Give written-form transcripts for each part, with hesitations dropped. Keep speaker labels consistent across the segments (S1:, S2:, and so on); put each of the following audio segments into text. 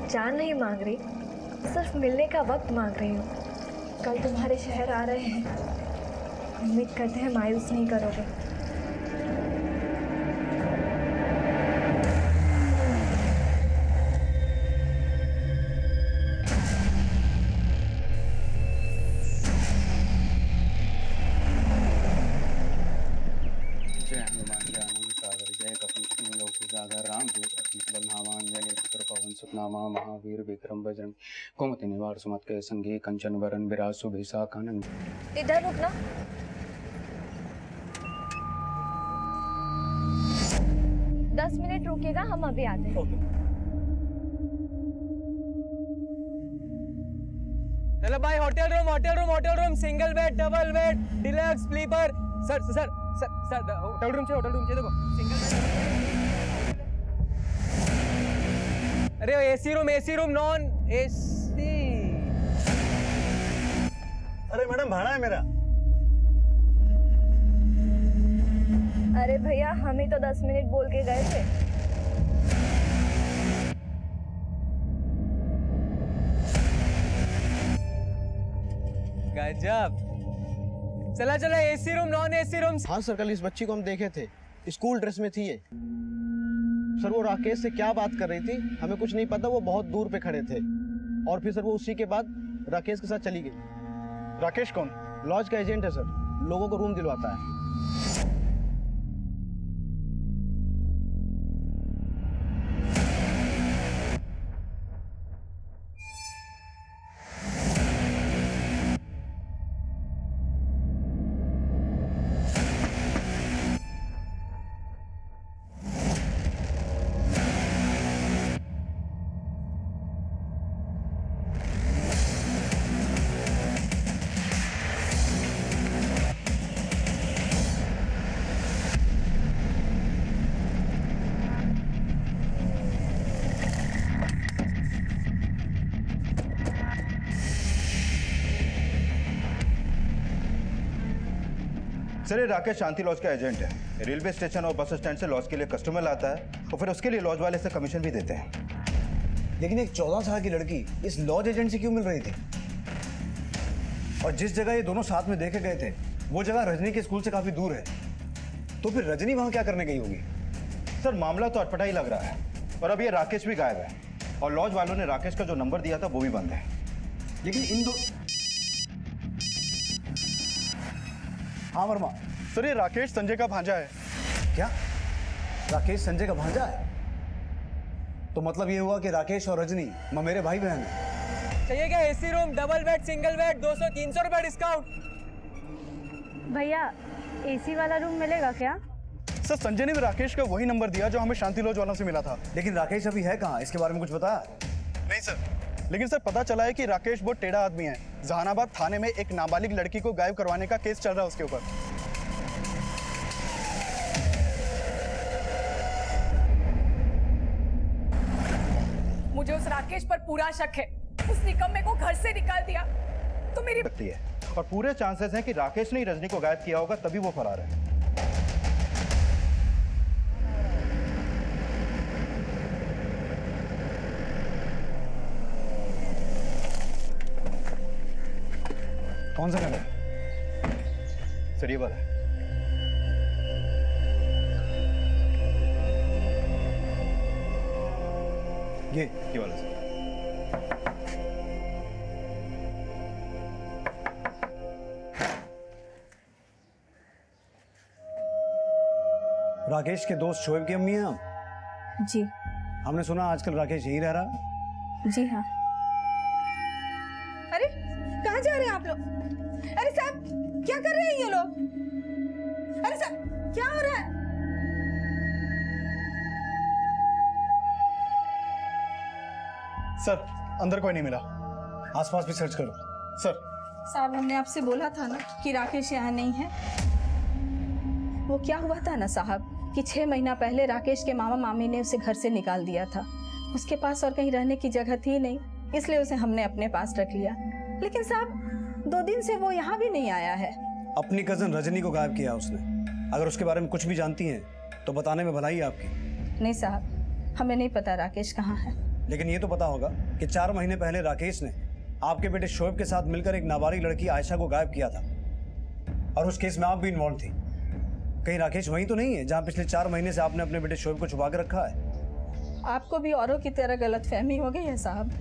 S1: जान नहीं मांग रही, सिर्फ मिलने का वक्त मांग रही हूँ। कल तुम्हारे शहर आ रहे हैं, उम्मीद करते हैं मायूस नहीं करोगे।
S2: पवन सुतनामा महावीर विक्रम बजरंग कुमति निवार सुमत के संगी कंचन वरन विरासु भेसा कानन।
S1: इधर रुकना। दस मिनट रुकिएगा, हम अभी आते हैं।
S3: चलो भाई, hotel room, single bed, double bed, deluxe, sleeper. Sir hotel room चाहिए देखो, सिंगल बेड। अरे एसी रूम, नॉन एसी।
S4: अरे मैडम, भाड़ा है मेरा।
S1: अरे भैया, हम ही तो 10 मिनट बोल के गए थे।
S3: गजब। चला AC room, non AC room.
S4: हाँ सर, कल इस बच्ची को हम देखे थे, स्कूल ड्रेस में थी ये। सर वो राकेश से क्या बात कर रही थी हमें कुछ नहीं पता, वो बहुत दूर पे खड़े थे और फिर सर वो उसी के बाद राकेश के साथ चली गई।
S5: राकेश कौन?
S4: लॉज का एजेंट है सर, लोगों को रूम दिलवाता है।
S5: सर ये राकेश शांति लॉज का एजेंट है। रेलवे स्टेशन और बस स्टैंड से लॉज के लिए कस्टमर लाता है और फिर उसके लिए लॉज वाले से कमीशन भी देते हैं।
S6: लेकिन एक 14 साल की लड़की इस लॉज एजेंट से क्यों मिल रही थी? और जिस जगह ये दोनों साथ में देखे गए थे वो जगह रजनी के स्कूल से काफी दूर है, तो फिर रजनी वहां क्या करने गई होगी?
S5: सर मामला तो अटपटा ही लग रहा है और अब ये राकेश भी गायब है और लॉज वालों ने राकेश का जो नंबर दिया था वो भी बंद है।
S6: लेकिन इन दो। हाँ वर्मा।
S5: सर ये राकेश संजय का भांजा है।
S6: क्या? राकेश संजय का भांजा है? तो मतलब ये हुआ कि राकेश और रजनी मेरे भाई बहन हैं।
S3: चाहिए क्या AC room, double bed, single bed, 200-300 रुपए डिस्काउंट।
S1: भैया, एसी वाला रूम मिलेगा क्या?
S5: सर संजय ने भी राकेश का वही नंबर दिया जो हमें शांति लॉज वालों से मिला था।
S6: लेकिन राकेश अभी है कहाँ? इसके बारे में कुछ बताया?
S5: नहीं सर, लेकिन सर पता चला है कि राकेश बहुत टेढ़ा आदमी है। जहानाबाद थाने में एक नाबालिग लड़की को गायब करवाने का केस चल रहा है उसके ऊपर।
S7: मुझे उस राकेश पर पूरा शक है। उस निकम्मे को घर से निकाल दिया तो मेरी
S5: लगती है और पूरे चांसेस हैं कि राकेश ने ही रजनी को गायब किया होगा, तभी वो फरार है।
S6: कौन सा घर है?
S5: सर ये वाला है। ये वाला सर।
S6: राकेश के दोस्त शोएब की अम्मी हैं आप?
S1: जी।
S6: हमने सुना आजकल राकेश यहीं रह रहा।
S1: जी हाँ।
S7: अरे कहाँ जा रहे हैं आप लोग? अरे साहब, क्या कर रहे हैं ये लोग? अरे साहब, क्या हो रहा है?
S5: सर अंदर कोई नहीं मिला।
S6: आसपास भी सर्च करो।
S5: सर
S7: साहब, हमने आपसे बोला था ना कि राकेश यहाँ नहीं है। वो क्या हुआ था ना साहब कि 6 महीना पहले राकेश के मामा मामी ने उसे घर से निकाल दिया था। उसके पास और कहीं रहने की जगह थी नहीं, इसलिए उसे हमने अपने पास रख लिया। लेकिन साहब 2 दिन से वो यहाँ भी नहीं आया है।
S6: अपनी कजन रजनी को गायब किया उसने। अगर उसके बारे में कुछ भी जानती हैं तो बताने में भलाई है आपकी।
S7: नहीं साहब, हमें नहीं पता राकेश कहाँ है।
S6: लेकिन ये तो पता होगा कि 4 महीने पहले राकेश ने आपके बेटे शोएब के साथ मिलकर एक नाबालिग लड़की आयशा को गायब किया था, और उस केस में आप भी इन्वॉल्व थी। कहीं राकेश वही तो नहीं है जहां पिछले 4 महीने से आपने अपने बेटे शोएब को छुपा के रखा है?
S7: आपको भी औरों की तरह गलतफहमी हो गई है साहब।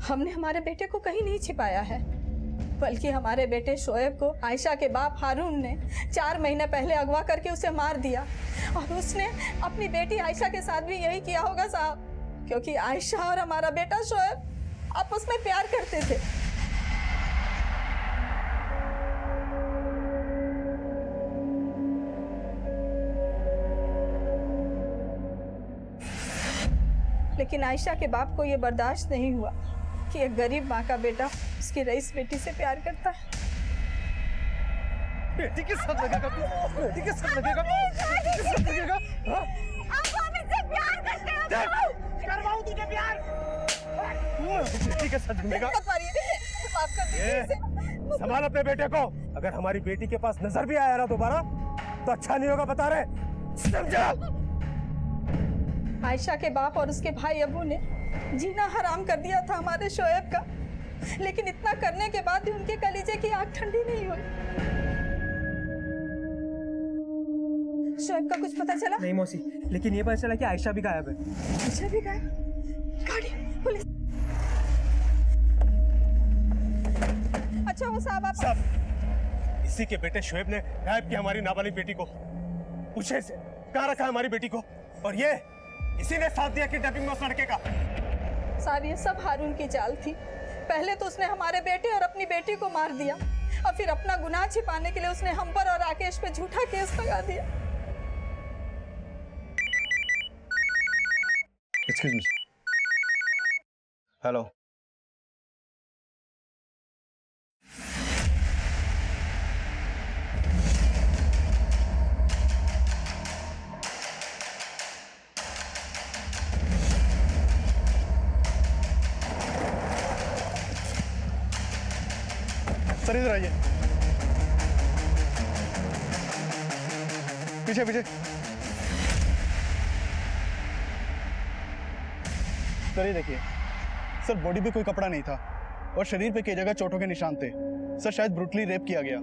S7: हमने हमारे बेटे को कहीं नहीं छिपाया है, बल्कि हमारे बेटे शोएब को आयशा के बाप हारून ने 4 महीने पहले अगवा करके उसे मार दिया। और उसने अपनी बेटी आयशा के साथ भी यही किया होगा साहब, क्योंकि आयशा और हमारा बेटा शोएब आपस में प्यार करते थे। लेकिन आयशा के बाप को यह बर्दाश्त नहीं हुआ कि एक गरीब माँ का बेटा उसकी रईस बेटी से प्यार करता है।
S4: बेटी के साथ लगेगा, बेटी के साथ लगेगा, बेटी के साथ लगेगा। हाँ?
S1: आप मुझसे प्यार करते हो?
S4: करवाऊं तुझे प्यार? बेटी के साथ लगेगा।
S7: माफ कर दीजिए।
S8: संभाल अपने बेटे को। अगर हमारी बेटी के पास नजर भी आया ना दोबारा तो अच्छा नहीं होगा, बता रहे, समझा?
S7: आयशा के बाप और उसके भाई अबू ने जीना हराम कर दिया था हमारे शोएब का, लेकिन इतना करने के बाद भी उनके कलीजे की आग ठंडी नहीं हुई। शोएब का कुछ पता चला?
S3: नहीं मौसी, लेकिन ये पता चला कि आयशा भी गायब है।
S7: आयशा भी गायब? गाड़ी, पुलिस। अच्छा वो साहब आप
S8: सब इसी के बेटे शोएब ने गायब किया हमारी नाबालिग बेटी को। पूछे से कहाँ रखा है हमारी बेटी को, और ये इसी ने साथ दिया किडनैपिंग में उस लड़के का।
S7: साहब ये सब हारून की चाल थी। पहले तो उसने हमारे बेटे और अपनी बेटी को मार दिया, और फिर अपना गुनाह छिपाने के लिए उसने हम पर और राकेश पे झूठा केस लगा दिया।
S5: Excuse me. हेलो।
S4: सर इधर आइए, पीछे पीछे। सर ये देखिए, सर बॉडी पे कोई कपड़ा नहीं था और शरीर पे कई जगह चोटों के निशान थे। सर शायद ब्रूटली रेप किया गया।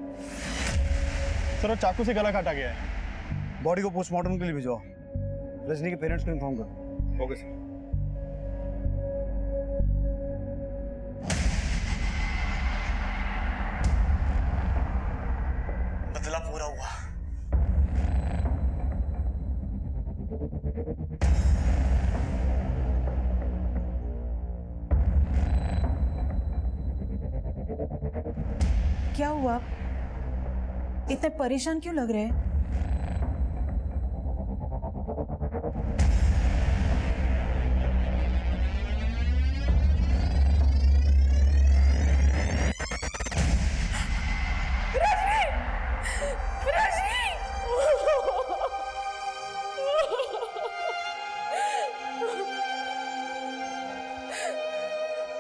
S4: सर और चाकू से गला काटा गया है।
S6: बॉडी को पोस्टमार्टम के लिए भिजवाओ। रजनी के पेरेंट्स को इन्फॉर्म करो।
S5: Okay sir.
S6: बदला पूरा हुआ।
S9: क्या हुआ? इतने परेशान क्यों लग रहे हैं?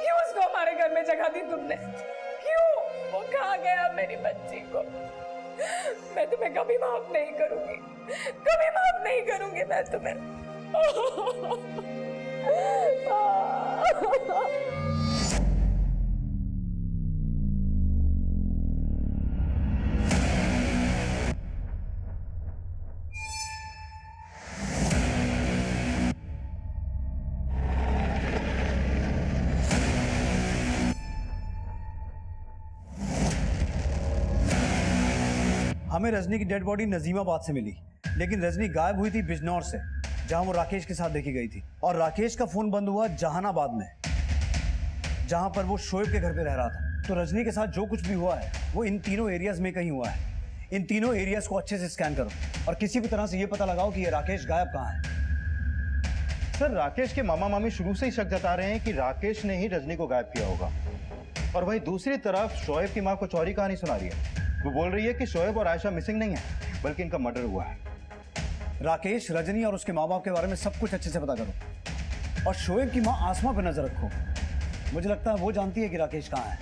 S7: क्यों उसको हमारे घर में जगह दी तुमने? क्यों? वो खा गया मेरी बच्ची को। मैं तुम्हें कभी माफ नहीं करूंगी, कभी माफ नहीं करूंगी मैं तुम्हें।
S6: हमें रजनी की डेड बॉडी नजीमाबाद से मिली, लेकिन रजनी गायब हुई थी बिजनौर से, जहां वो राकेश के साथ देखी गई थी। और राकेश का फोन बंद हुआ जहानाबाद में, जहां पर वो शोएब के घर पे रह रहा था। तो रजनी के साथ जो कुछ भी हुआ है वो इन तीनों एरियाज में कहीं हुआ है। इन तीनों एरियाज को अच्छे से स्कैन करो और किसी भी तरह से ये पता लगाओ कि ये राकेश गायब कहाँ है।
S5: सर राकेश के मामा मामी शुरू से ही शक जता रहे हैं कि राकेश ने ही रजनी को गायब किया होगा, और वहीं दूसरी तरफ शोएब की माँ कुछ और ही कहानी सुना रही है। वो बोल रही है कि शोएब और आयशा मिसिंग नहीं है, बल्कि इनका मर्डर हुआ है।
S6: राकेश, रजनी और उसके माँ बाप के बारे में सब कुछ अच्छे से पता करो, और शोएब की माँ आसमा पर नजर रखो। मुझे लगता है वो जानती है कि राकेश कहाँ है।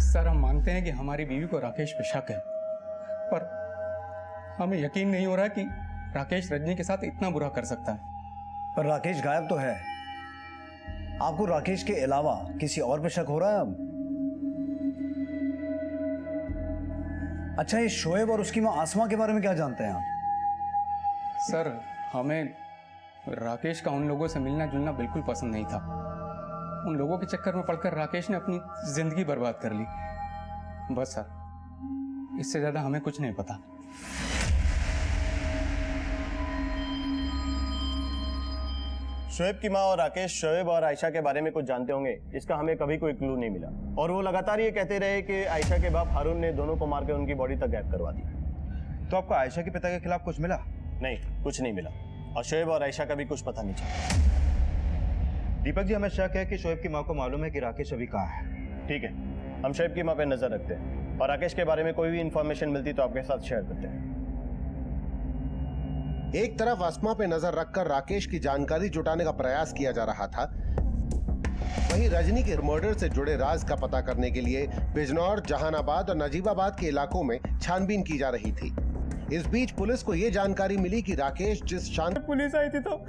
S2: सर हम मानते कहते हैं कि हमारी बीवी को राकेश पे शक है, पर हमें यकीन नहीं हो रहा कि राकेश रजनी के साथ इतना बुरा कर सकता है।
S6: पर राकेश गायब तो है। आपको राकेश के अलावा किसी और पे शक हो रहा है अब? अच्छा, ये शोएब और उसकी मां आसमा के बारे में क्या जानते हैं आप?
S2: सर, हमें राकेश का उन लोगों से मिलना जुलना बिल्कुल पसंद नहीं था। उन लोगों के चक्कर में पड़कर राकेश ने अपनी जिंदगी बर्बाद कर ली। बस सर, इससे ज्यादा हमें कुछ नहीं पता।
S4: शोएब की माँ और राकेश शोएब और आयशा के बारे में कुछ जानते होंगे, इसका हमें कभी कोई क्लू नहीं मिला। और वो लगातार ये कहते रहे कि आयशा के बाप हारून ने दोनों को मार के उनकी बॉडी तक गायब करवा दी।
S5: तो आपको आयशा के पिता के खिलाफ कुछ मिला?
S4: नहीं, कुछ नहीं मिला। और शोएब और आयशा का भी कुछ पता नहीं चला।
S5: दीपक जी, हमें शक है कि शोएब की माँ को मालूम है कि राकेश अभी कहाँ है।
S4: ठीक है, हम शोएब की माँ पे नजर रखते हैं और राकेश के बारे में कोई भी इंफॉर्मेशन मिलती तो आपके साथ शेयर करते हैं।
S10: एक तरफ आसमा पे नजर रखकर राकेश की जानकारी जुटाने का प्रयास किया जा रहा था, वहीं रजनी के मर्डर से जुड़े राज का पता करने के लिए बिजनौर, जहानाबाद और नजीबाबाद के इलाकों में छानबीन की जा रही थी। इस बीच पुलिस को यह जानकारी मिली कि राकेश जिस शांत
S3: पुलिस आई थी तो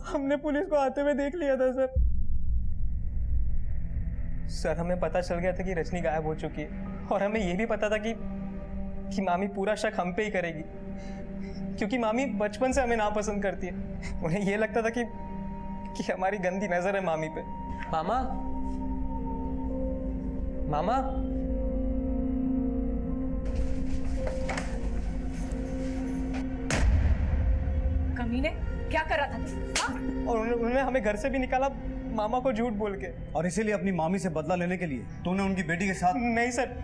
S3: हमने पुलिस को आते हुए देख लिया था सर। सर, हमें पता चल गया था कि रजनी गायब हो चुकी है और हमें यह भी पता था कि मामी पूरा शक हम पे ही करेगी, क्योंकि मामी बचपन से हमें नापसंद करती है। उन्हें यह लगता था कि हमारी गंदी नजर है मामी पे। मामा, मामा,
S9: कमीने, क्या कर रहा था तू?
S3: और उन्होंने हमें घर से भी निकाला मामा को झूठ बोल के।
S6: और इसीलिए अपनी मामी से बदला लेने के लिए तूने उनकी बेटी के साथ?
S3: नहीं सर,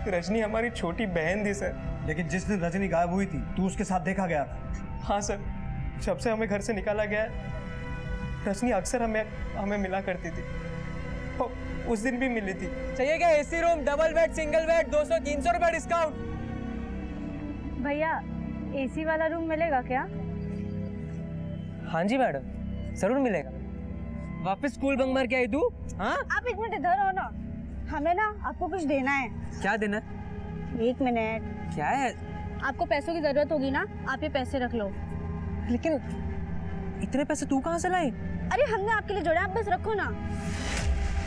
S3: रजनी हमारी छोटी बहन थी सर।
S6: लेकिन जिस दिन रजनी गायब हुई थी तू उसके साथ देखा गया था।
S3: हाँ सर, जब से हमें घर से निकाला गया रजनी अक्सर हमें मिला करती थी। और उस दिन भी मिली थी। चाहिए क्या AC room, double bed, single bed, 200-300 रुपए डिस्काउंट।
S1: भैया, एसी वाला रूम मिलेगा क्या?
S3: हाँ जी मैडम, जरूर मिलेगा। वापस स्कूल बंक मार के आई तू? हाँ,
S1: आप एक मिनट इधर हो ना, हमें ना आपको कुछ देना है।
S3: क्या देना?
S1: एक मिनट।
S3: क्या है?
S1: आपको पैसों की जरूरत होगी ना, आप ये पैसे रख लो।
S3: लेकिन इतने पैसे तू कहाँ से लाई?
S1: अरे हमने आपके लिए जोड़े, आप बस रखो ना।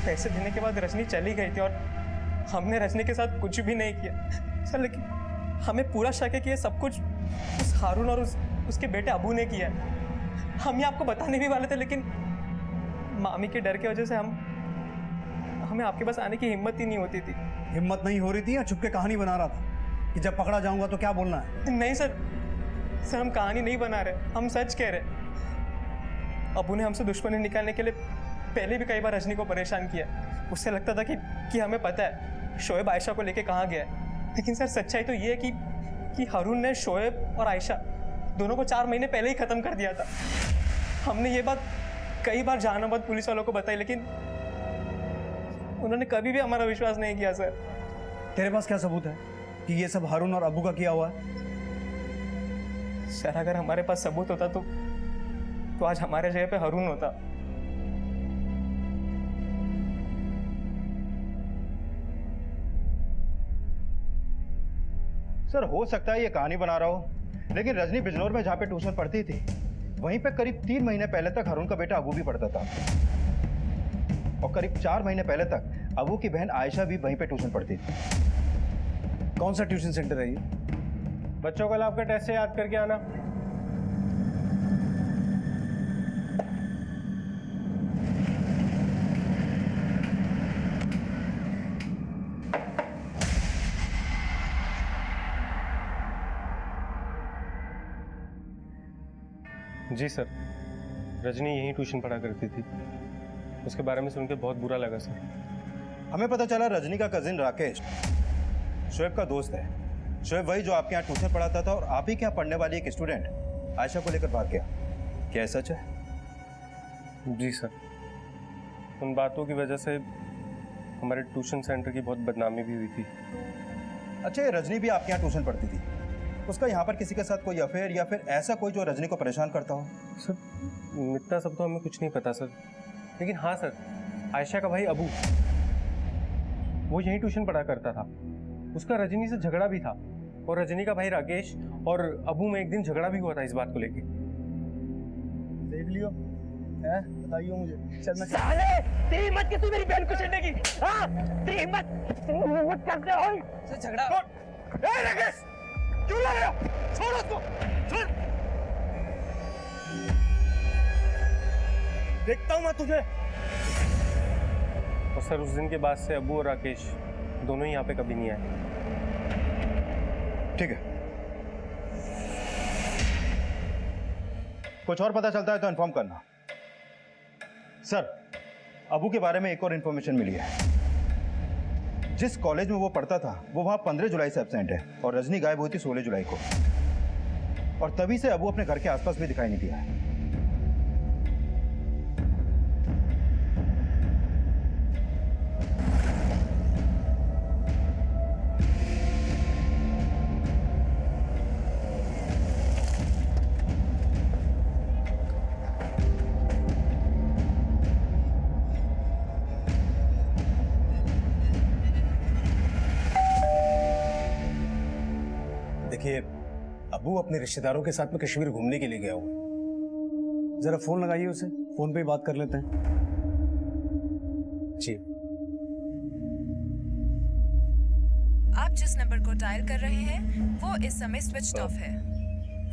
S3: पैसे देने के बाद रजनी चली गई थी और हमने रजनी के साथ कुछ भी नहीं किया सर। लेकिन हमें पूरा शक है कि ये सब कुछ उस हारून और उसके बेटे अबू ने किया है। हम ये आपको बताने भी वाले थे, लेकिन मामी के डर की वजह से हमें आपके पास आने की हिम्मत ही नहीं होती थी।
S6: हिम्मत नहीं हो रही थी या छुप के कहानी बना रहा था कि जब पकड़ा जाऊंगा तो क्या बोलना है?
S3: नहीं सर, हम कहानी नहीं बना रहे, हम सच कह रहे। अबू ने हमसे दुश्मनी निकालने के लिए पहले भी कई बार रजनी को परेशान किया। उससे लगता था कि हमें पता है शोएब आयशा को लेके कहाँ गया है। लेकिन सर, सच्चाई तो ये है कि हारून ने शोएब और आयशा दोनों को 4 महीने पहले ही ख़त्म कर दिया था। हमने ये बात कई बार जहानाबाद पुलिस वालों को बताई, लेकिन उन्होंने कभी भी हमारा विश्वास नहीं किया सर।
S6: तेरे पास क्या सबूत है कि ये सब हारून और अबू का किया हुआ है?
S3: सर, अगर हमारे पास सबूत होता तो आज हमारे जगह पे हारून होता।
S5: सर, हो सकता है ये कहानी बना रहा हो, लेकिन रजनी बिजनौर में जहाँ पे ट्यूशन पढ़ती थी वहीं पे करीब 3 महीने पहले तक हारून का बेटा अबू भी पढ़ता था, और करीब 4 महीने पहले तक अबू की बहन आयशा भी वहीं पे ट्यूशन पढ़ती थी।
S6: कौन सा ट्यूशन सेंटर है ये?
S3: बच्चों कल आपका टेस्ट से याद करके आना। जी सर, रजनी यहीं ट्यूशन पढ़ा करती थी। उसके बारे में सुनकर बहुत बुरा लगा सर।
S5: हमें पता चला रजनी का कजिन राकेश शोएब का दोस्त है। शोएब वही जो आपके यहाँ ट्यूशन पढ़ाता था और आप ही के यहाँ पढ़ने वाली एक स्टूडेंट आयशा को लेकर भाग गया। क्या सच है?
S3: जी सर, उन बातों की वजह से हमारे ट्यूशन सेंटर की बहुत बदनामी भी हुई थी।
S5: अच्छा, ये रजनी भी आपके यहाँ ट्यूशन पढ़ती थी, उसका यहाँ पर किसी के साथ कोई अफेयर या फिर ऐसा कोई जो रजनी को परेशान करता हो?
S3: सर, इतना सब तो हमें कुछ नहीं पता सर। लेकिन हाँ सर, आयशा का भाई अबू वो यहीं ट्यूशन पढ़ा करता था। उसका रजनी से झगड़ा भी था और रजनी का भाई राकेश और अबू में एक दिन झगड़ा भी हुआ था इस बात को लेके।
S6: देख लियो है, बताइए मुझे। चल मैं
S8: साले तेरी हिम्मत कैसी मेरी बहन को छेड़ने की? हाँ तेरी हिम्मत करते हो
S3: झगड़ा।
S8: ए राकेश क्यों ला रहे हो? छोड़ उसको, छोड़। देखता हूँ मैं तुझे।
S3: और सर उस दिन के बाद से अबू और राकेश दोनों ही यहाँ पे कभी नहीं आए।
S5: ठीक है, कुछ और पता चलता है तो इन्फॉर्म करना। सर, अबू के बारे में एक और इन्फॉर्मेशन मिली है। जिस कॉलेज में वो पढ़ता था वो वहां 15 जुलाई से एब्सेंट है और रजनी गायब हुई थी 16 जुलाई को, और तभी से अबू अपने घर के आसपास भी दिखाई नहीं दिया है।
S8: देखिए अबू अपने रिश्तेदारों के साथ में कश्मीर घूमने के लिए गया हुआ।
S6: जरा फोन लगाइए उसे, फोन पे ही बात कर लेते हैं।
S8: जी
S11: आप जिस नंबर को डायल कर रहे हैं वो इस समय स्विच ऑफ है।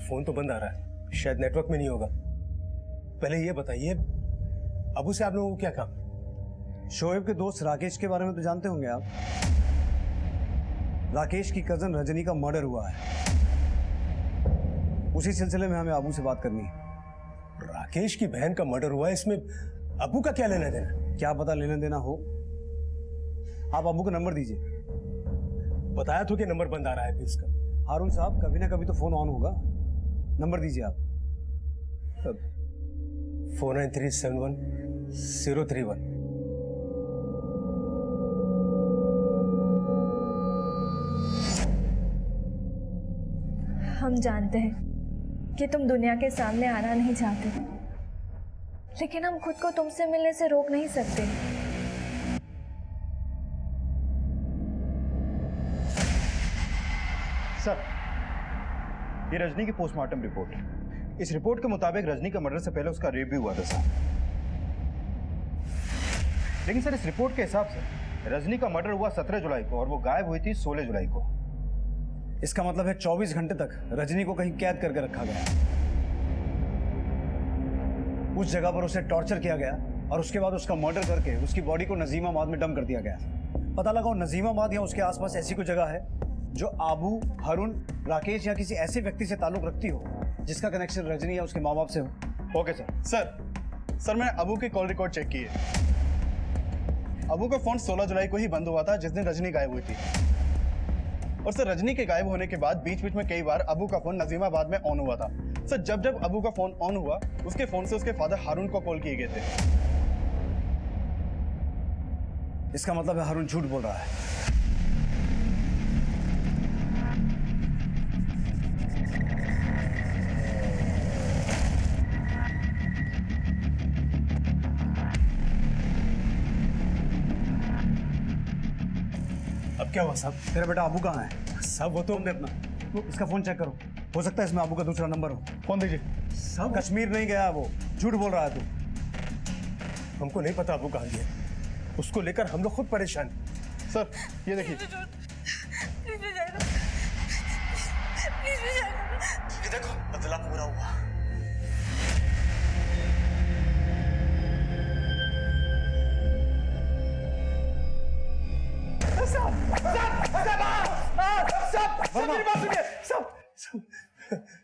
S8: फोन तो बंद आ रहा है, शायद नेटवर्क में नहीं होगा। पहले ये बताइए अबू से आप लोगों को क्या काम?
S6: शोएब के दोस्त राकेश के बारे में तो जानते होंगे आप। राकेश की कजन रजनी का मर्डर हुआ है, उसी सिलसिले में हमें अबू से बात करनी है।
S8: राकेश की बहन का मर्डर हुआ है, इसमें अबू का क्या लेना देना?
S6: क्या पता लेना देना हो। आप अबू का नंबर दीजिए।
S8: बताया तो कि नंबर बंद आ रहा है इसका।
S6: हारून साहब, कभी ना कभी तो फोन ऑन होगा। नंबर दीजिए आप।
S8: 49371031।
S1: हम जानते हैं कि तुम दुनिया के सामने आना नहीं चाहते, लेकिन हम खुद को तुमसे मिलने से रोक नहीं सकते।
S5: सर, ये रजनी की पोस्टमार्टम रिपोर्ट है। इस रिपोर्ट के मुताबिक रजनी का मर्डर से पहले उसका रेप भी हुआ था सर। लेकिन सर, इस रिपोर्ट के हिसाब से रजनी का मर्डर हुआ 17 जुलाई को और वो गायब हुई थी 16 जुलाई को।
S6: इसका मतलब है 24 घंटे तक रजनी को कहीं कैद करके रखा गया, उस जगह पर उसे टॉर्चर किया गया और उसके बाद उसका मर्डर करके उसकी बॉडी को नजीमाबाद में डंप कर दिया गया। पता लगाओ नजीमाबाद या उसके आसपास ऐसी कोई जगह है जो आबू, हरुण, राकेश या किसी ऐसे व्यक्ति से ताल्लुक रखती हो जिसका कनेक्शन रजनी या उसके माँ बाप से हो।
S5: Okay sir.
S12: सर मैंने अबू के कॉल रिकॉर्ड चेक किए। अबू का फोन 16 जुलाई को ही बंद हुआ था जिस दिन रजनी गायब हुई थी, और सर रजनी के गायब होने के बाद बीच बीच में कई बार अबू का फोन नजीमाबाद में ऑन हुआ था। सर जब जब अबू का फोन ऑन हुआ उसके फोन से उसके फादर हारून को कॉल किए गए थे।
S6: इसका मतलब है हरुण झूठ बोल रहा है।
S8: अब क्या हुआ साहब?
S6: तेरा बेटा अबू कहाँ है?
S8: साहब वो तो
S6: अपना इसका फोन चेक करो, हो सकता है इसमें अबू का दूसरा नंबर हो।
S12: फोन दीजिए।
S6: साहब कश्मीर नहीं गया वो, झूठ बोल रहा है तू।
S8: हमको नहीं पता अबू कहाँ गया, उसको लेकर हम लोग खुद परेशान।
S12: सर ये देखिए,
S8: ये देखो बदला पूरा हुआ।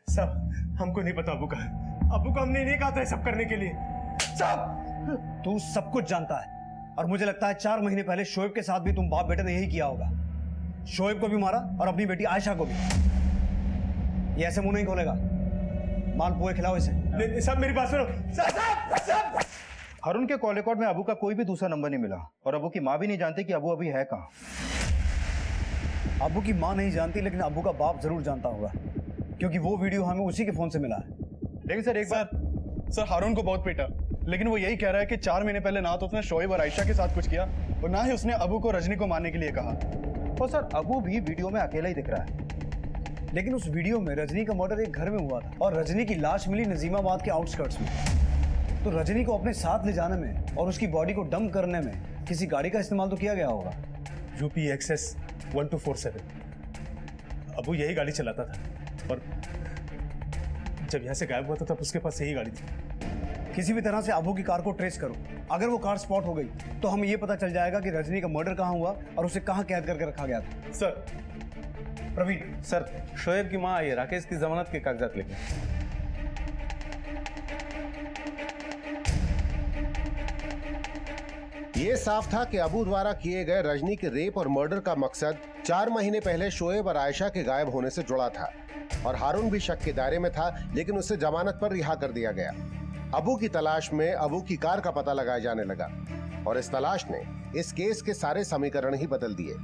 S8: सब हमको नहीं पता अबू का है। अबू को हमने नहीं कहा था सब करने के लिए। सब
S6: तू सब कुछ जानता है और मुझे लगता है 4 महीने पहले शोएब के साथ भी तुम बाप बेटे ने यही किया होगा। शोएब को भी मारा और अपनी बेटी आयशा को भी। ये ऐसे मुंह नहीं खोलेगा। माल पुए खिलाओ इसे।
S8: सब मेरी बात सुनो। सब
S5: हरुण के कॉल रिकॉर्ड में अबू का कोई भी दूसरा नंबर नहीं मिला और अबू की माँ भी नहीं जानती कि अबू अभी है कहाँ।
S6: अबू की माँ नहीं जानती, लेकिन अबू का बाप जरूर जानता होगा क्योंकि वो वीडियो हमें उसी के फोन से मिला है।
S5: लेकिन सर एक बार
S12: सर हारून को बहुत पीटा, लेकिन वो यही कह रहा है कि 4 महीने पहले ना तो उसने शोएब और आयशा के साथ कुछ किया और ना ही उसने अबू को रजनी को मारने के लिए कहा।
S5: और सर अबू भी वीडियो में अकेला ही दिख रहा है।
S6: लेकिन उस वीडियो में रजनी का मर्डर एक घर में हुआ था और रजनी की लाश मिली नजीमाबाद के आउटस्कर्ट्स में। तो रजनी को अपने साथ ले जाने में और उसकी बॉडी को डंप करने में किसी गाड़ी का इस्तेमाल तो किया गया होगा।
S8: UP access 1247। अबू यही गाड़ी चलाता था और जब यहाँ से गायब हुआ था तब उसके पास यही गाड़ी थी।
S6: किसी भी तरह से अबू की कार को ट्रेस करो। अगर वो कार स्पॉट हो गई तो हमें ये पता चल जाएगा कि रजनी का मर्डर कहाँ हुआ और उसे कहाँ कैद करके रखा गया था।
S8: सर
S6: प्रवीण,
S2: सर शोएब की माँ आई है राकेश की जमानत के कागजात लेके।
S10: ये साफ था कि अबू द्वारा किए गए रजनी के रेप और मर्डर का मकसद 4 महीने पहले शोएब और आयशा के गायब होने से जुड़ा था और हारून भी शक के दायरे में था, लेकिन उसे जमानत पर रिहा कर दिया गया। अबू की तलाश में अबू की कार का पता लगाया जाने लगा और इस तलाश ने इस केस के सारे समीकरण ही बदल दिए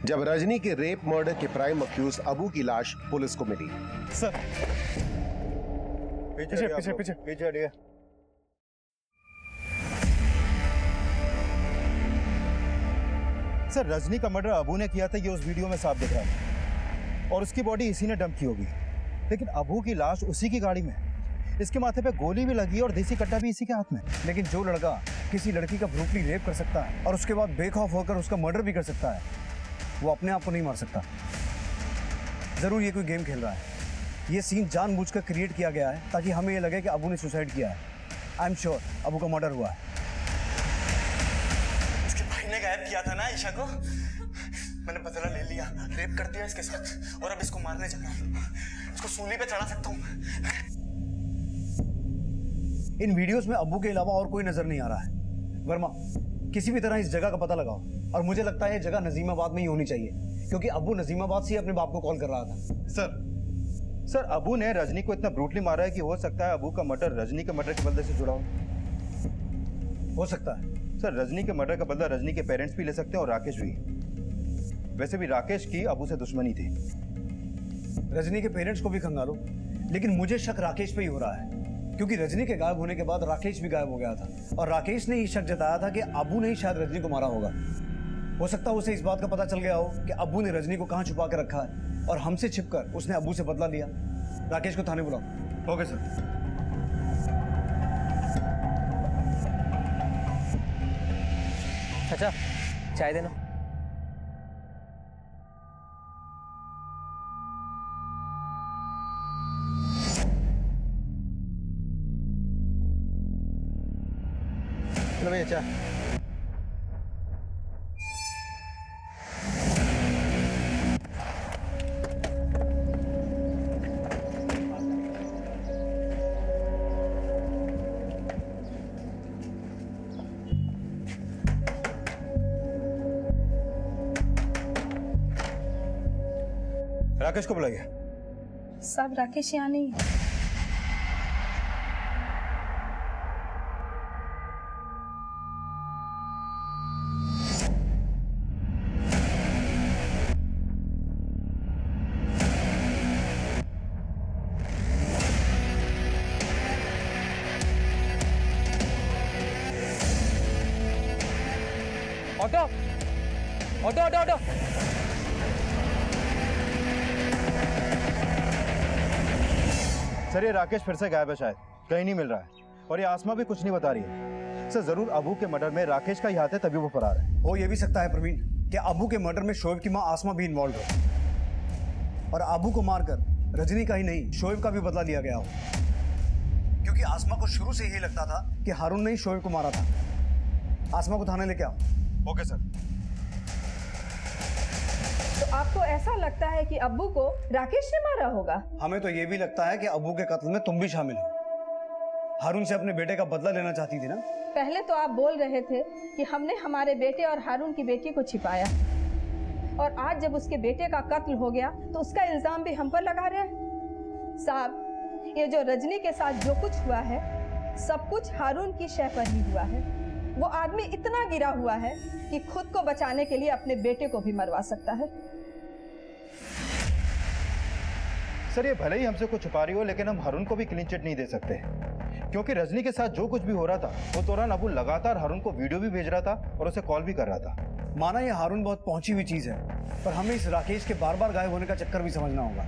S10: जब रजनी के रेप मर्डर के प्राइम अक्यूज अबू की लाश पुलिस को मिली।
S8: सर
S5: पीछे
S8: पीछे पीछे
S5: पीछे हटिए। सर रजनी का मर्डर अबू ने किया था, ये उस वीडियो में साफ दिख रहा है और उसकी बॉडी इसी ने डंप की होगी। लेकिन अबू की लाश उसी की गाड़ी में, इसके माथे पे गोली भी लगी और देसी कट्टा भी इसी के हाथ में।
S6: लेकिन जो लड़का किसी लड़की का ब्रूटली रेप कर सकता है और उसके बाद बेखौफ होकर उसका मर्डर भी कर सकता है, वो अपने आप को नहीं मार सकता। जरूर ये कोई गेम खेल रहा है। ये सीन जानबूझकर क्रिएट किया गया है ताकि हमें ये लगे कि अबू ने सुसाइड किया है। आई एम श्योर अबू का मर्डर हुआ है।
S12: इसके भाई ने गायब किया था ना ईशा को। मैंने बदला ले लिया, रेप कर दिया इसके साथ और अब इसको मारने जा रहा हूँ। इसको सूली पे चढ़ा सकता हूँ।
S6: इन वीडियोस में अब्बू के अलावा और कोई नजर नहीं आ रहा है। वर्मा, किसी भी तरह इस जगह का पता लगाओ और मुझे लगता है ये जगह नजीमाबाद में ही होनी चाहिए क्योंकि अब्बू नजीमाबाद से ही अपने बाप को कॉल कर रहा था।
S5: सर अबू ने रजनी को इतना ब्रूटली मारा है कि हो सकता है अबू का मर्डर रजनी के मर्डर के बदले से जुड़ा
S6: हो सकता है।
S5: सर रजनी के मर्डर का बदला रजनी के पेरेंट्स भी ले सकते हैं और राकेश भी। वैसे भी राकेश की अबू से दुश्मनी थी।
S6: रजनी के पेरेंट्स को भी खंगालो, लेकिन मुझे शक राकेश पे ही हो रहा है क्योंकि रजनी के गायब होने के बाद राकेश भी गायब हो गया था और राकेश ने ये शक जताया था कि अबू ने ही शायद रजनी को मारा होगा। हो सकता है उसे इस बात का पता चल गया हो कि अबू ने रजनी को कहाँ छुपा के रखा है और हमसे छिपकर उसने अबू से बदला लिया। राकेश को थाने बुलाओ।
S5: Okay sir.
S3: चाचा चाय देना।
S4: चलो भैया चाय।
S5: राकेश को बुलाइए।
S7: साहब राकेश यहाँ नहीं है।
S3: Auto auto auto auto.
S5: Sir ये राकेश फिर से गायब है, शायद कहीं नहीं मिल रहा है और ये आसमा भी कुछ नहीं बता रही है। सर जरूर अबू के मर्डर में राकेश का ही हाथ है, तभी वो फरार है।
S6: हो ये भी सकता है प्रवीण कि अबू के मर्डर में शोएब की मां आसमा भी इन्वॉल्व हो और अबू को मारकर रजनी का ही नहीं शोएब का भी बदला लिया गया हो क्योंकि आसमा को शुरू से यही लगता था कि हारून ने ही शोएब को मारा था। आसमा को थाने लेके आओ।
S5: Okay sir.
S1: तो आपको ऐसा लगता है कि अब्बू को राकेश ने मारा होगा?
S6: हमें तो ये भी लगता है कि अबू के कत्ल में तुम भी शामिल हो। हारून से अपने बेटे का बदला लेना चाहती थी ना?
S7: पहले तो आप बोल रहे थे कि हमने हमारे बेटे और हारून की बेटी को छिपाया और आज जब उसके बेटे का कत्ल हो गया तो उसका इल्जाम भी हम पर लगा रहे हैं। साहब ये जो रजनी के साथ जो कुछ हुआ है सब कुछ हारून की शय पर ही हुआ है। वो आदमी इतना गिरा हुआ है कि खुद को बचाने के लिए अपने बेटे को भी मरवा सकता है।
S5: सर ये भले ही हमसे कुछ छुपा रही हो लेकिन हम हारून को भी क्लीन चिट नहीं दे सकते क्योंकि रजनी के साथ जो कुछ भी हो रहा था वो दौरान अबू लगातार हारून को वीडियो भी भेज रहा था और उसे कॉल भी कर रहा था।
S6: माना ये हारून बहुत पहुंची हुई चीज है, पर हमें इस राकेश के बार बार गायब होने का चक्कर भी समझना होगा।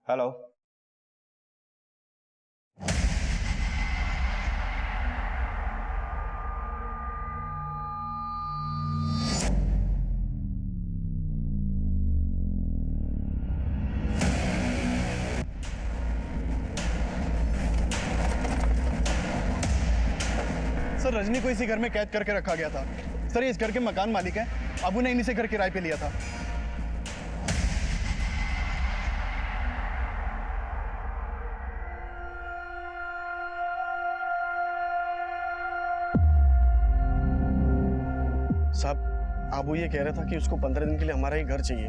S5: हेलो।
S12: सर रजनी को इसी घर में कैद करके रखा गया था। सर ये इस घर के मकान मालिक हैं, अबू ने इन्हीं से घर किराए पे लिया था। साहब अबू ये कह रहा था कि उसको 15 दिन के लिए हमारा ही घर चाहिए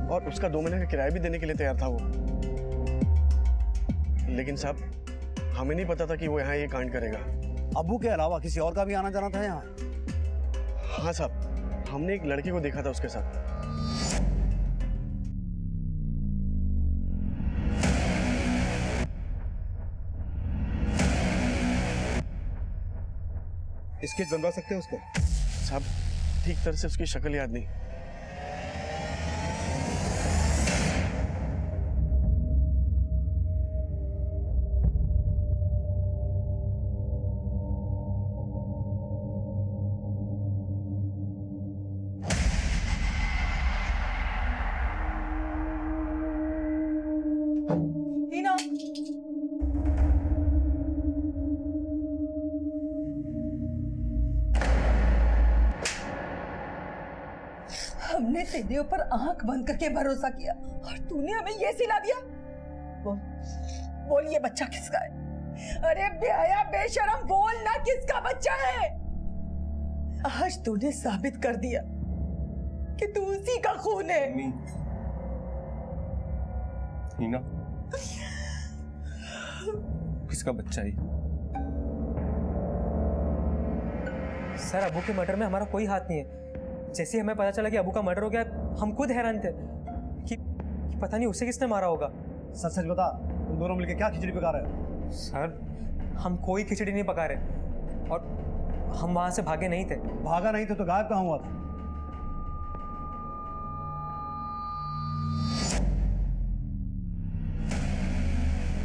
S12: और उसका 2 महीने का किराया भी देने के लिए तैयार था वो। लेकिन साहब हमें नहीं पता था कि वो यहाँ ये कांड करेगा।
S6: अबू के अलावा किसी और का भी आना जाना था यहाँ?
S12: हाँ साहब, हमने एक लड़की को देखा था उसके साथ।
S5: स्केच बनवा सकते हैं उसका?
S12: साहब ठीक तरह से उसकी शक्ल याद नहीं।
S9: हमने तेरे ऊपर आंख बंद करके भरोसा किया और तूने हमें ये सिला दिया। बोल ये बच्चा किसका है? अरे बेहया बेशरम, बोल ना किसका बच्चा है? आज तूने साबित कर दिया कि तू उसी का खून है।
S8: हीना, किसका बच्चा है?
S3: सर अबू के मर्डर में हमारा कोई हाथ नहीं है। जैसे हमें पता चला कि अबू का मर्डर हो गया, हम खुद हैरान थे कि पता नहीं उसे किसने मारा होगा।
S6: सच सच बता, तुम दोनों मिलकर क्या खिचड़ी पका रहे हो?
S3: सर हम कोई खिचड़ी नहीं पका रहे और हम वहां से भागे नहीं थे।
S6: भागा नहीं थे तो गायब कहाँ हुआ था?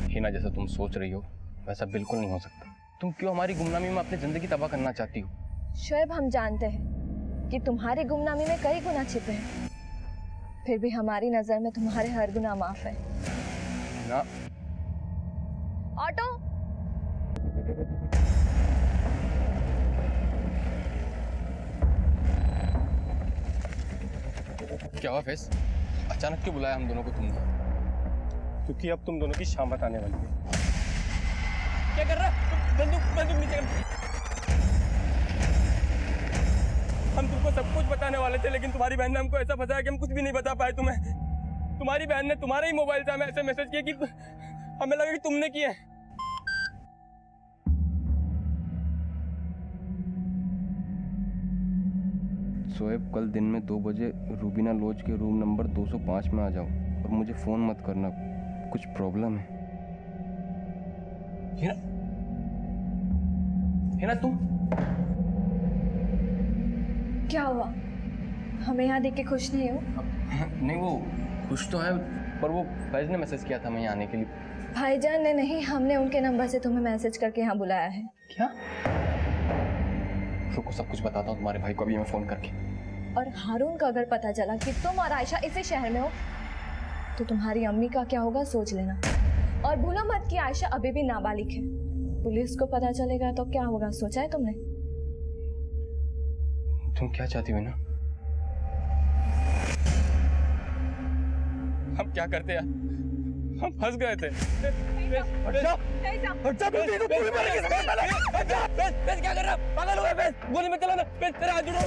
S2: हीना, जैसा तुम सोच रही हो वैसा बिल्कुल नहीं हो सकता। तुम क्यों हमारी गुमनामी में अपनी जिंदगी तबाह करना चाहती हो?
S1: शोएब, हम जानते हैं कि तुम्हारी गुमनामी में कई गुनाह छिपे हैं, फिर भी हमारी नजर में तुम्हारे हर गुनाह माफ है।
S2: ना
S1: ऑटो,
S2: क्या हुआ फैज? अचानक क्यों बुलाया हम दोनों को तुमने?
S8: क्योंकि अब तुम दोनों की शामत आने वाली है।
S3: क्या कर रहा है? बंदूक नीचे कर। हम तुमको सब कुछ बताने वाले थे, लेकिन तुम्हारी बहन ने हमको ऐसा फंसाया कि हम कुछ भी नहीं बता पाए तुम्हें। तुम्हारी बहन ने तुम्हारे ही मोबाइल से हमें ऐसे मैसेज किए कि हमें लगा कि तुमने किए।
S2: शोएब, कल दिन में 2 बजे रूबीना लॉज के रूम नंबर 205 में आ जाओ और मुझे फोन मत करना, कुछ प्रॉब्लम है। हीना, हीना तुम
S1: क्या हुआ? हमें यहाँ देख के खुश नहीं हो?
S2: नहीं, वो खुश तो है, पर वो फैज ने मैसेज किया था मैं यहाँ आने के लिए।
S1: भाईजान ने नहीं, हमने उनके नंबर से तुम्हें मैसेज करके यहाँ बुलाया है।
S2: क्या? रुको, सब कुछ बताता हूँ तुम्हारे भाई को अभी मैं फोन करके।
S1: और हारून का अगर पता चला कि तुम और आयशा इसी शहर में हो तो तुम्हारी अम्मी का क्या होगा सोच लेना। और भूलो मत कि आयशा अभी भी नाबालिग है। पुलिस को पता चलेगा तो क्या होगा, सोचा है तुमने?
S2: तुम क्या चाहती हो ना?
S3: हम क्या करते यार, हम फंस गए थे। क्या कर रहा है? पागल हो गया? गोली में चला ना, तेरा हाथ जुड़ो।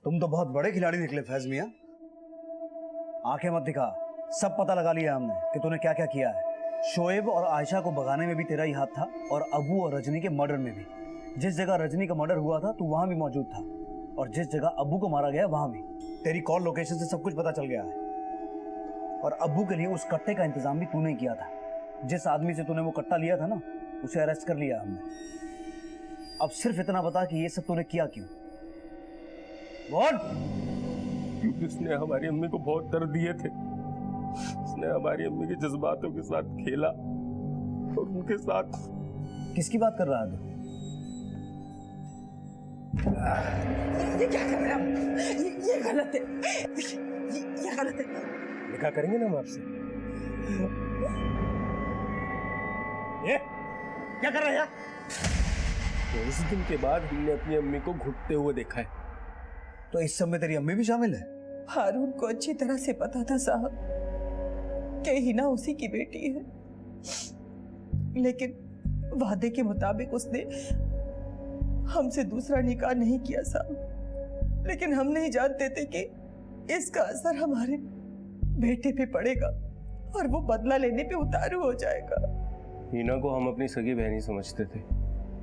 S6: तुम तो बहुत बड़े खिलाड़ी निकले फैज मियां। आंखें मत दिखा, सब पता लगा लिया हमने कि तूने क्या क्या किया है। शोएब और आयशा को भगाने में भी तेरा ही हाथ था, और अबू और रजनी के मर्डर में भी। जिस जगह रजनी का मर्डर हुआ था तू वहां भी मौजूद था, और जिस जगह अबू को मारा गया वहां भी। तेरी कॉल लोकेशन से सब कुछ पता चल गया है। और अबू के लिए उस कट्टे का इंतजाम भी तूने किया था। जिस आदमी से तूने वो कट्टा लिया था ना, उसे अरेस्ट कर लिया हमने। अब सिर्फ इतना बता कि ये सब तूने किया क्यों? बोल।
S8: क्योंकि उसने हमारी अम्मी को बहुत दर्द दिए थे। उसने हमारी अम्मी के जज्बातों के साथ खेला और उनके साथ।
S6: किसकी बात कर रहा है तू?
S9: ये क्या कर रहे हैं आप? ये गलत है। ये गलत है।
S8: लिखा करेंगे ना हम आपसे। ये क्या कर रहे हैं? तो उस दिन के बाद हमने अपनी अम्मी को घुटते हुए देखा है।
S6: तो इस सब में तेरी अम्मी भी शामिल है?
S9: हारून को अच्छी तरह से पता था साहब कि हिना उसी की बेटी है, लेकिन वादे के मुताबिक उसने हमसे दूसरा निकाह नहीं किया साहब। लेकिन हम नहीं जानते थे कि इसका असर हमारे बेटे पे पड़ेगा और वो बदला लेने पे उतारू हो जाएगा।
S8: हिना को हम अपनी सगी बहनी समझते थे,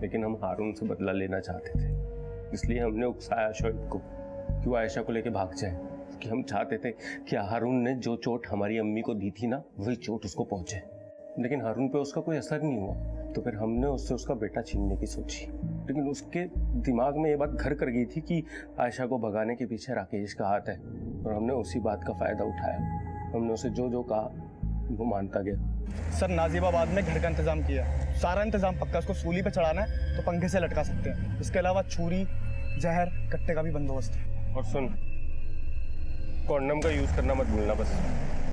S8: लेकिन हम हारून से बदला लेना चाहते थे। इसलिए हमने उकसाया शोएब को कि वो आयशा को लेके भाग जाए, कि हम चाहते थे कि हारून ने जो चोट हमारी अम्मी को दी थी ना, वही चोट उसको पहुंचे। लेकिन हारून पे उसका कोई असर नहीं हुआ, तो फिर हमने उससे उसका बेटा छीनने की सोची। लेकिन उसके दिमाग में ये बात घर कर गई थी कि आयशा को भगाने के पीछे राकेश का हाथ है, और हमने उसी बात का फायदा उठाया। हमने उसे जो जो कहा वो मानता गया।
S3: सर नाजिबाबाद में घर का इंतजाम किया, सारा इंतजाम पक्का। उसको सूली पे चढ़ाना है तो पंखे से लटका सकते हैं। इसके अलावा छुरी, जहर, कट्टे का भी बंदोबस्त है।
S8: और सुन, कॉन्डम का यूज करना मत भूलना बस।